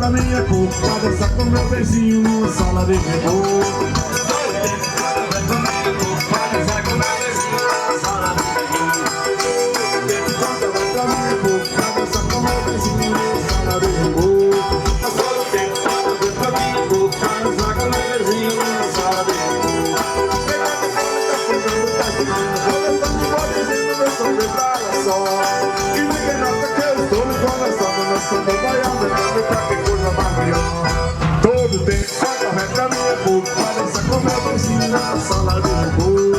pra mim é pouco pra dançar com meu vizinho numa sala de repouso. Pra mim é pouco pra dançar com meu vizinho numa sala de repouso. Pra mim é pouco pra dançar com meu vizinho numa sala de repouso. Passou o tempo, pra mim é pouco pra dançar com meu vizinho numa sala de repouso. Pegando fone, tá fumando, tá girando, tô dançando igual dizendo meu som de praia só. E ninguém nota que eu estou me conversando, dançando baiano, pra que coisa mais melhor. Todo tempo só corre pra mim é pouco pra dançar com meu vizinho na sala de repouso.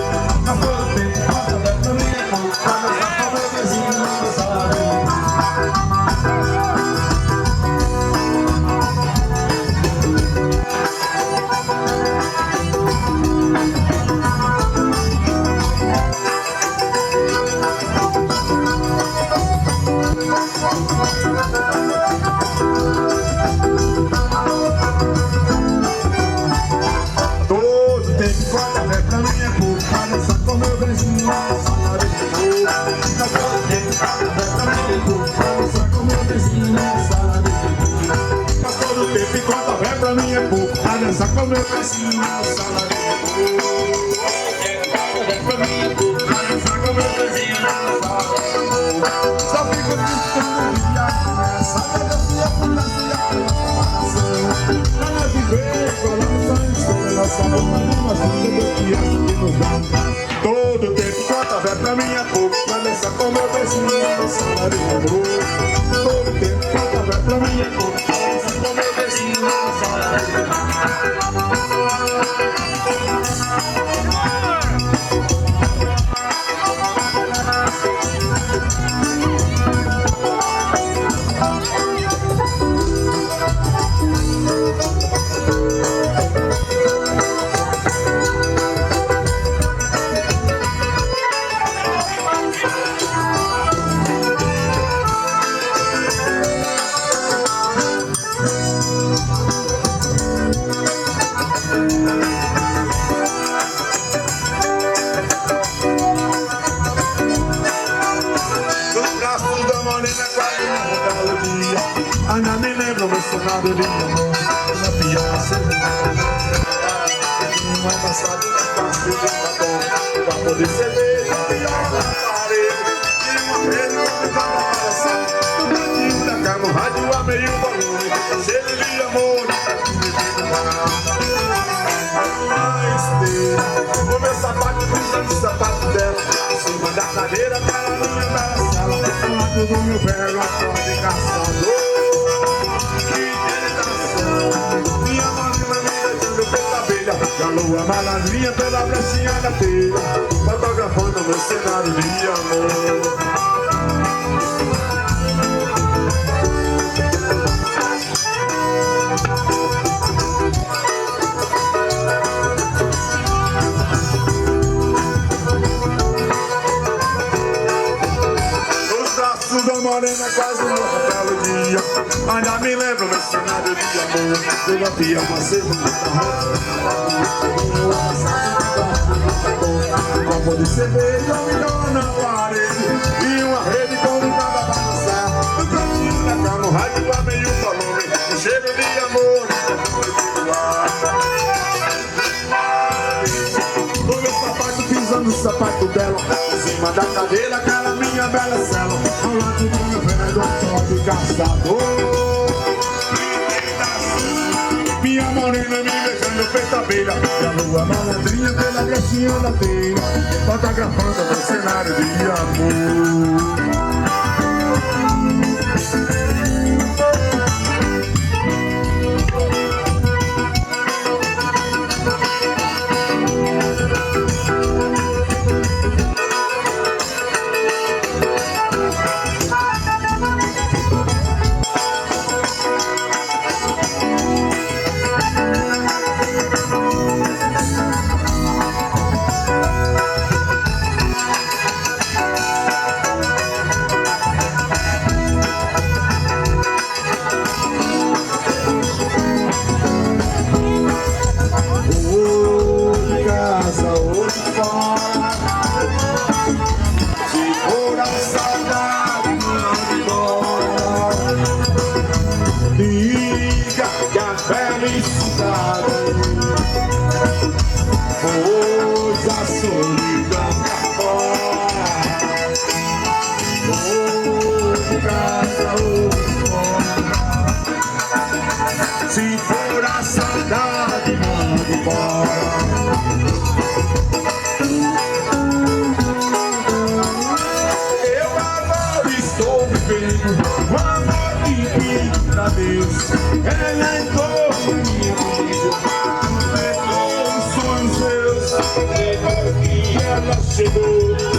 Mas todo tempo só corre pra mim é pouco pra dançar com meu vizinho na sala de repouso. Pra mim é pouco pra dançar com meu vizinho na sala de repouso. Pra mim é pouco pra dançar com meu vizinho na sala de repouso. Só fico tentando viajar nessa legacia, polícia e a transformação. Pra nós viver com a nossa história, nossa luta numa vida do que essa que nos dá. Todo tempo quanto houver pra mim é pouco pra dançar com meu vizinho na sala de repouso. Todo tempo quanto houver pra mim é pouco pra dançar com meu vizinho na sala de repouso. Ainda me lembro meu cenário de amor. Na pior uma passadinha fácil de batom, pra poder ceder na pior da parede. E uma vez eu me dava coração, no cantinho da cama, o rádio a meio volume, cheio de amor, me vive mal. O meu sapato pisando no sapato dela, em cima da cadeira, para minha bela sala, ao lado do meu velho acorde caçador. Que tentação, minha marina me deixando pela abelha, e a lua malandrinha pela brechinha da telha, fotografando meu cenário de amor. Da morena quase no belo dia, ainda me lembro meu cenário de amor. Eu batia uma segunda copo de cerveja, me dava na parede, e uma rede convidada a balançar. No cantinho da cama, o rádio a meio volume, um cheiro de amor, o meu sapato pisando no sapato dela, em cima da cadeira, cara, minha bela cela, ao lado do meu velho acorde caçador. Minha morena me beijando feita abelha, e a lua malandrinha pela brechinha da telha, fotografando meu cenário de amor. Diga que a felicidade, pois a solidão cá fora, ou de casa ou de fora. Se for a saudade, manda embora. Eu agora estou vivendo o amor de vida Deus. Ela entrou na minha vida, levou os sonhos meus, depois que ela chegou.